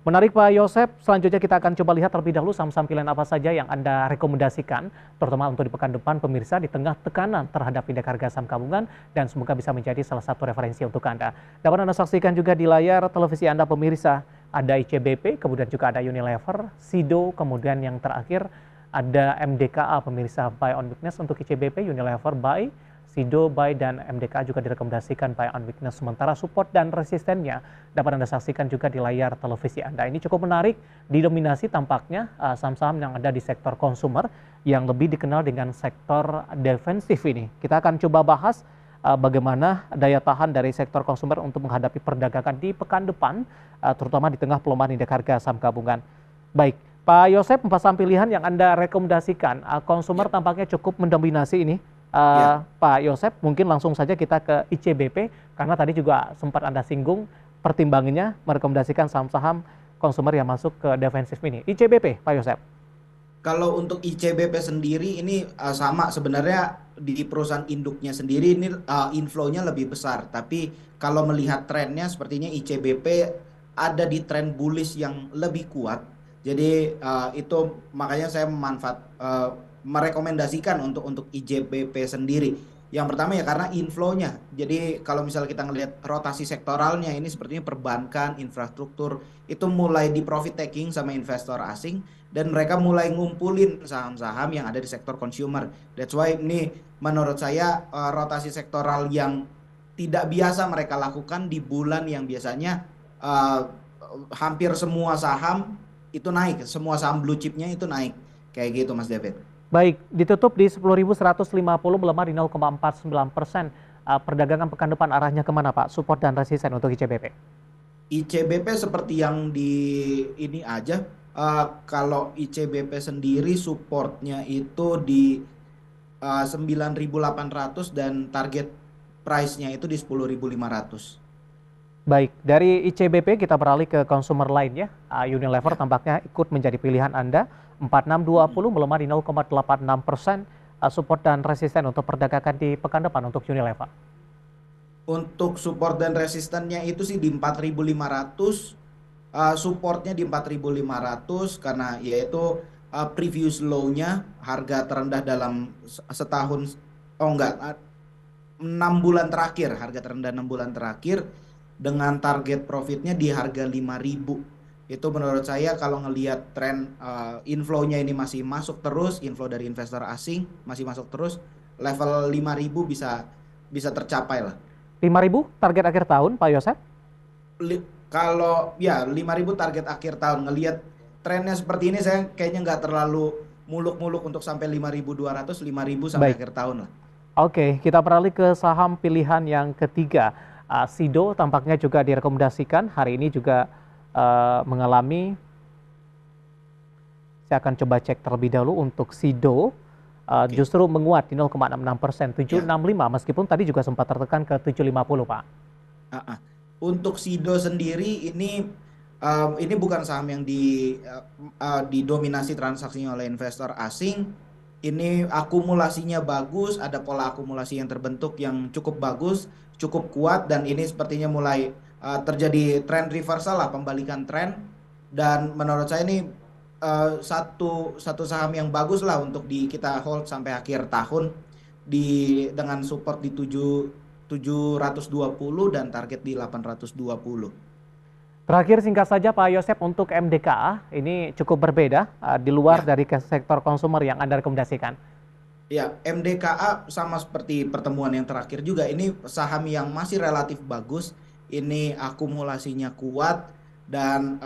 Menarik Pak Yosep, selanjutnya kita akan coba lihat terlebih dahulu saham-saham pilihan apa saja yang Anda rekomendasikan, terutama untuk di pekan depan pemirsa di tengah tekanan terhadap indeks harga saham gabungan dan semoga bisa menjadi salah satu referensi untuk Anda. Dapat Anda saksikan juga di layar televisi Anda pemirsa, ada ICBP, kemudian juga ada Unilever, Sido, kemudian yang terakhir ada MDKA pemirsa buy on weakness untuk ICBP, Unilever buy, Sido buy dan MDKA juga direkomendasikan buy on weakness. Sementara support dan resistennya dapat Anda saksikan juga di layar televisi Anda. Ini cukup menarik, didominasi tampaknya saham-saham yang ada di sektor konsumer yang lebih dikenal dengan sektor defensif ini. Kita akan coba bahas bagaimana daya tahan dari sektor konsumer untuk menghadapi perdagangan di pekan depan, terutama di tengah pelemahan indeks harga saham gabungan. Baik, Pak Yosep, empat saham pilihan yang Anda rekomendasikan, konsumer tampaknya cukup mendominasi ini. Pak Yosep, mungkin langsung saja kita ke ICBP, karena tadi juga sempat Anda singgung pertimbangannya merekomendasikan saham-saham konsumer yang masuk ke defensif ini. ICBP, Pak Yosep. Kalau untuk ICBP sendiri ini sama sebenarnya di perusahaan induknya sendiri ini inflow-nya lebih besar. Tapi kalau melihat trennya sepertinya ICBP ada di tren bullish yang lebih kuat. Jadi itu makanya saya merekomendasikan untuk ICBP sendiri. Yang pertama ya karena inflow-nya. Jadi kalau misalnya kita ngelihat rotasi sektoralnya ini sepertinya perbankan, infrastruktur itu mulai di profit taking sama investor asing dan mereka mulai ngumpulin saham-saham yang ada di sektor consumer. That's why ini menurut saya rotasi sektoral yang tidak biasa mereka lakukan di bulan yang biasanya uh, hampir semua saham itu naik, semua saham blue chipnya itu naik. Kayak gitu Mas David. Baik, ditutup di 10.150, melemah di 0,49%. Perdagangan pekan depan arahnya kemana Pak? Support dan resisten untuk ICBP. ICBP seperti yang di ini aja. Kalau ICBP sendiri supportnya itu di 9.800 dan target price-nya itu di 10.500. Baik, dari ICBP kita beralih ke konsumer lainnya. Unilever Ya. tampaknya ikut menjadi pilihan Anda. 4620 melemah di 0,86%. Support dan resisten untuk perdagangan di pekan depan untuk Unilever. Untuk support dan resistannya itu sih di 4.500, supportnya di 4.500 karena yaitu previous low-nya harga terendah dalam setahun, oh enggak, 6 bulan terakhir, harga terendah 6 bulan terakhir dengan target profitnya di harga 5.000. Itu menurut saya kalau ngelihat tren inflow-nya ini masih masuk terus, inflow dari investor asing masih masuk terus, level 5.000 bisa bisa tercapai lah. 5.000 target akhir tahun, Pak Yosep? Kalau ya 5.000 target akhir tahun, ngelihat trennya seperti ini saya kayaknya nggak terlalu muluk-muluk untuk sampai 5.200, 5.000 sampai Baik, akhir tahun lah. oke, kita beralih ke saham pilihan yang ketiga. Sido tampaknya juga direkomendasikan. Hari ini juga mengalami, saya akan coba cek terlebih dahulu untuk Sido. Oke. Justru menguat di 0,66%, Ya. 765, meskipun tadi juga sempat tertekan ke 750, Pak. Ah, ah. Untuk Sido sendiri ini bukan saham yang didominasi transaksinya oleh investor asing. Ini akumulasinya bagus, ada pola akumulasi yang terbentuk yang cukup bagus, cukup kuat dan ini sepertinya mulai terjadi tren reversal lah, pembalikan tren. Dan menurut saya ini satu satu saham yang bagus lah untuk kita hold sampai akhir tahun dengan support di 720 dan target di 820. Terakhir singkat saja Pak Yosep, untuk MDKA ini cukup berbeda di luar Ya, dari sektor konsumer yang Anda rekomendasikan. ya, MDKA sama seperti pertemuan yang terakhir juga. Ini saham yang masih relatif bagus. Ini akumulasinya kuat dan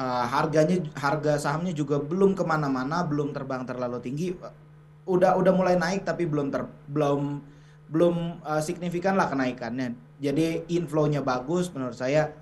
harga sahamnya juga belum kemana-mana, belum terbang terlalu tinggi. Udah mulai naik tapi belum signifikan lah kenaikannya. Jadi inflow-nya bagus menurut saya,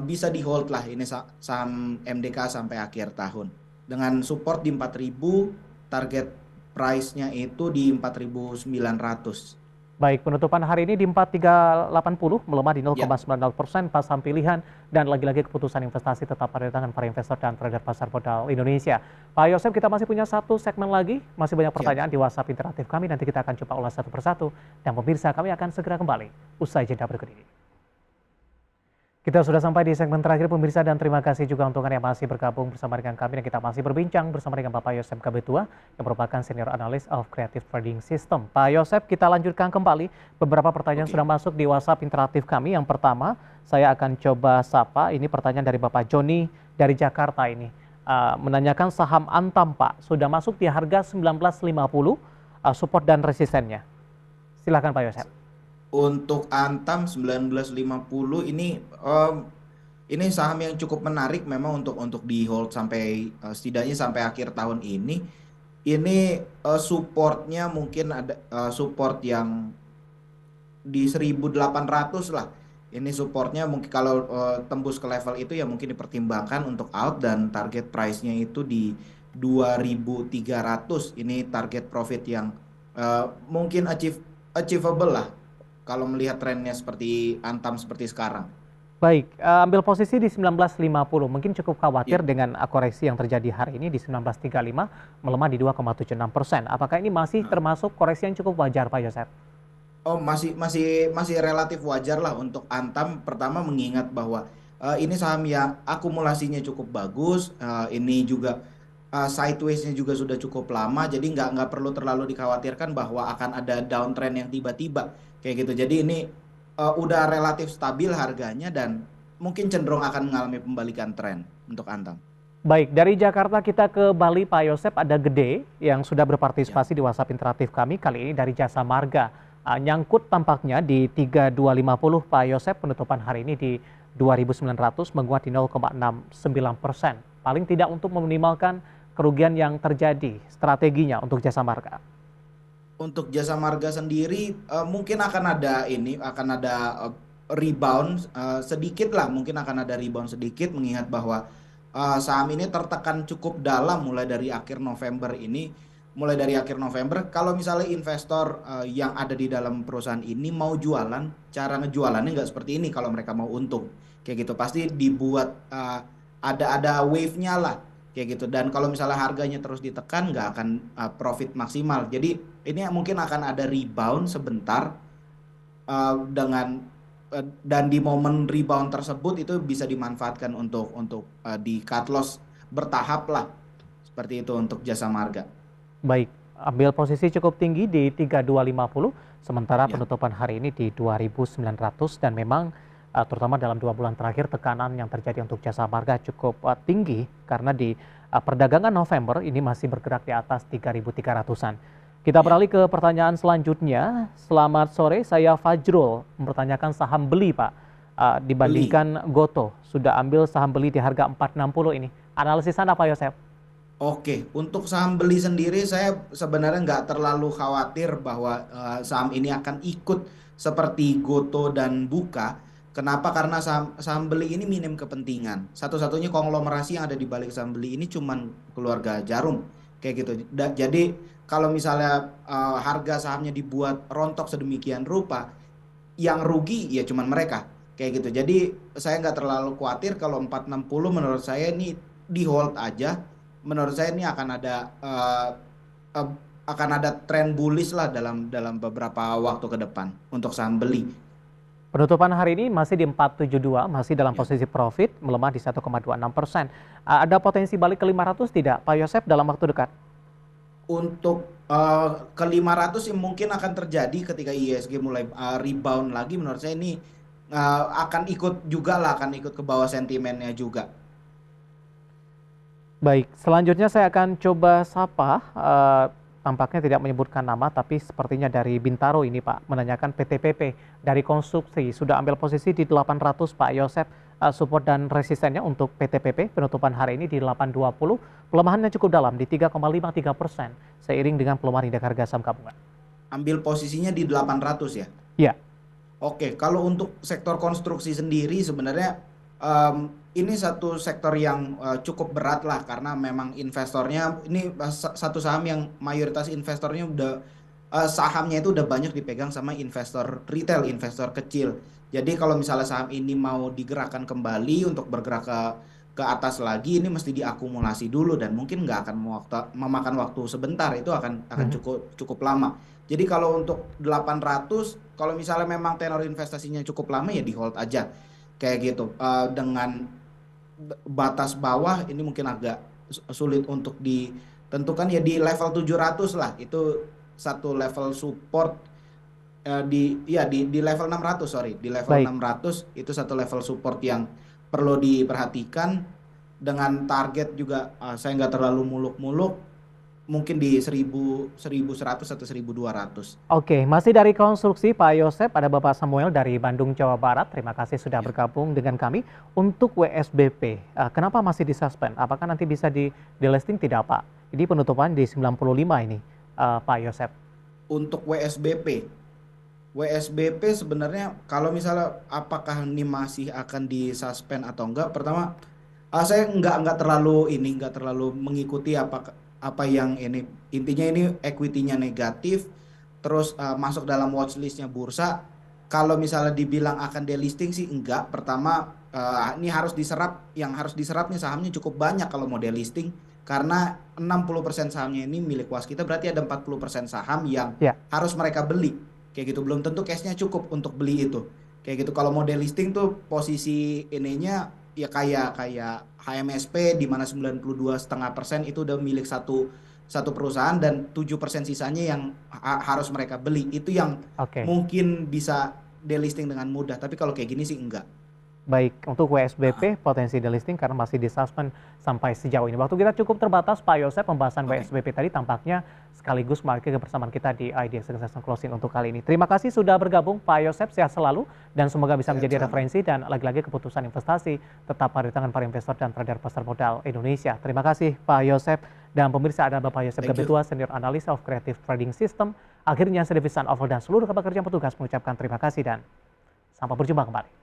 bisa di hold lah ini saham MDK sampai akhir tahun. Dengan support di 4.000, target price-nya itu di 4.900. Baik, penutupan hari ini di 4380, melemah di Ya, 0,90%, pas saham pilihan, dan lagi-lagi keputusan investasi tetap pada tangan para investor dan trader pasar modal Indonesia. Pak Yosef, kita masih punya satu segmen lagi, masih banyak siap. pertanyaan di WhatsApp interaktif kami, nanti kita akan coba ulas satu persatu, dan pemirsa kami akan segera kembali usai jeda berikut ini. Kita sudah sampai di segmen terakhir pemirsa dan terima kasih juga untuk Anda yang masih bergabung bersama dengan kami dan kita masih berbincang bersama dengan Bapak Yosep Kabetua yang merupakan Senior Analyst of Creative Trading System. Pak Yosep, kita lanjutkan kembali beberapa pertanyaan Oke. sudah masuk di WhatsApp interaktif kami. Yang pertama, saya akan coba sapa, ini pertanyaan dari Bapak Joni dari Jakarta ini. Menanyakan saham Antam Pak, sudah masuk di harga 19.50 support dan resistennya. Silakan Pak Yosep. Untuk Antam 1950 ini saham yang cukup menarik memang untuk di hold sampai setidaknya sampai akhir tahun ini. Ini supportnya mungkin ada support yang di 1800 lah. Ini supportnya mungkin kalau tembus ke level itu ya mungkin dipertimbangkan untuk out dan target price-nya itu di 2300. Ini target profit yang mungkin achievable lah kalau melihat trennya seperti Antam seperti sekarang. Baik, ambil posisi di 19.50. Mungkin cukup Ya. khawatir dengan koreksi yang terjadi hari ini di 19.35, melemah di 2,76%. Apakah ini masih termasuk koreksi yang cukup wajar, Pak Yosep? Oh, masih relatif wajar lah untuk Antam. Pertama mengingat bahwa ini saham yang akumulasinya cukup bagus. Ini juga sideways-nya juga sudah cukup lama. Jadi nggak perlu terlalu dikhawatirkan bahwa akan ada downtrend yang tiba-tiba kayak gitu. Jadi ini udah relatif stabil harganya dan mungkin cenderung akan mengalami pembalikan tren untuk Antam. Baik, dari Jakarta kita ke Bali, Pak Yosep, ada Gede yang sudah Ya. berpartisipasi di WhatsApp interaktif kami, kali ini dari Jasa Marga. Nyangkut tampaknya di 3250, Pak Yosep, penutupan hari ini di 2.900, menguat di 0,69%. Paling tidak untuk meminimalkan kerugian yang terjadi, strateginya untuk Jasa Marga. Untuk Jasa Marga sendiri mungkin akan ada rebound sedikit lah, mungkin akan ada rebound sedikit mengingat bahwa saham ini tertekan cukup dalam mulai dari akhir November ini. Mulai dari akhir November, kalau misalnya investor yang ada di dalam perusahaan ini mau jualan, cara ngejualannya nggak seperti ini. Kalau mereka mau untung kayak gitu pasti dibuat ada wave-nya lah kayak gitu. Dan kalau misalnya harganya terus ditekan nggak akan profit maksimal. Jadi ini mungkin akan ada rebound sebentar dan di momen rebound tersebut itu bisa dimanfaatkan untuk di cut loss bertahap lah seperti itu untuk Jasa Marga. Baik, ambil posisi cukup tinggi di 3250, sementara Ya. penutupan hari ini di 2.900 dan memang terutama dalam 2 bulan terakhir tekanan yang terjadi untuk Jasa Marga cukup tinggi karena di perdagangan November ini masih bergerak di atas 3.300-an. Kita Ya. beralih ke pertanyaan selanjutnya. Selamat sore, saya Fajrul mempertanyakan saham beli Pak. Beli. Dibandingkan Goto, sudah ambil saham beli di harga 460 ini. Analisis Anda Pak Yosep? Oke, untuk saham beli sendiri saya sebenarnya nggak terlalu khawatir bahwa saham ini akan ikut seperti Goto dan Buka. Kenapa? Karena saham, saham beli ini minim kepentingan. Satu-satunya konglomerasi yang ada di balik saham beli ini cuman keluarga Jarum kayak gitu. Jadi kalau misalnya harga sahamnya dibuat rontok sedemikian rupa, yang rugi ya cuman mereka kayak gitu. Jadi saya nggak terlalu khawatir kalau 460 menurut saya ini di hold aja. Menurut saya ini eh, akan ada tren bullish lah dalam dalam beberapa waktu ke depan untuk saham beli. Penutupan hari ini masih di 472, masih dalam Ya. posisi profit, melemah di 1,26%. Ada potensi balik ke 500 tidak, Pak Yosep, dalam waktu dekat? Untuk ke 500 sih mungkin akan terjadi ketika ISG mulai rebound lagi. Menurut saya ini akan ikut juga lah, akan ikut ke bawah sentimennya juga. Baik, selanjutnya saya akan coba sapa, tampaknya tidak menyebutkan nama, tapi sepertinya dari Bintaro ini Pak, menanyakan PTPP dari konstruksi, sudah ambil posisi di 800 Pak Yosep, support dan resistennya untuk PTPP, penutupan hari ini di 820, pelemahannya cukup dalam di 3,53%, seiring dengan pelemahan indeks harga saham gabungan. Ambil posisinya di 800 ya. Ya, Oke, kalau untuk sektor konstruksi sendiri sebenarnya ini satu sektor yang cukup berat lah karena memang investornya ini satu saham yang mayoritas investornya udah sahamnya itu udah banyak dipegang sama investor retail, investor kecil. Jadi kalau misalnya saham ini mau digerakkan kembali untuk bergerak ke atas lagi ini mesti diakumulasi dulu dan mungkin nggak akan memakan waktu sebentar, itu akan mhm. cukup cukup lama. Jadi kalau untuk 800 kalau misalnya memang tenor investasinya cukup lama ya di hold aja kayak gitu. Dengan batas bawah ini mungkin agak sulit untuk ditentukan, ya di level 700 lah, itu satu level support. Di level 600, sorry, di level Baik. 600 itu satu level support yang perlu diperhatikan. Dengan target juga saya nggak terlalu muluk-muluk, mungkin di 1100 atau 1200. Oke, masih dari konstruksi Pak Yosep, ada Bapak Samuel dari Bandung, Jawa Barat. Terima kasih sudah Ya. bergabung dengan kami. Untuk WSBP, kenapa masih disuspend? Apakah nanti bisa di-delisting? Tidak, Pak. Ini penutupan di 95 ini, Pak Yosep. Untuk WSBP sebenarnya kalau misalnya apakah ini masih akan disuspend atau enggak, pertama saya nggak terlalu mengikuti apa yang ini, intinya ini equity-nya negatif, terus masuk dalam watchlist-nya bursa. Kalau misalnya dibilang akan delisting sih enggak. Pertama, ini harus diserap nih sahamnya cukup banyak kalau mau delisting, karena 60% sahamnya ini milik waskita, berarti ada 40% saham yang Ya, harus mereka beli. Kayak gitu, belum tentu cashnya cukup untuk beli itu. Kayak gitu, kalau mau delisting tuh posisi ininya ya kayak kayak HMSP, di mana 92,5% itu udah milik satu satu perusahaan, dan 7% sisanya yang harus mereka beli. Itu yang oke. mungkin bisa delisting dengan mudah, tapi kalau kayak gini sih enggak. Baik, untuk Ah, WSBP potensi delisting karena masih disuspend sampai sejauh ini. Waktu kita cukup terbatas, Pak Yosep. Pembahasan oke. WSBP tadi tampaknya sekaligus mengakhiri kebersamaan kita di Idea Succession Closing untuk kali ini. Terima kasih sudah bergabung, Pak Yosep. Sehat selalu dan semoga bisa Sehat menjadi selalu. referensi, dan lagi-lagi keputusan investasi tetap ada di tangan para investor dan trader pasar modal Indonesia. Terima kasih, Pak Yosep. Dan pemirsa, ada Bapak Yosep Thank you. Gabetua, Senior Analis of Creative Trading System. Akhirnya, saya Devisan Over dan seluruh pekerja petugas mengucapkan terima kasih dan sampai berjumpa kembali.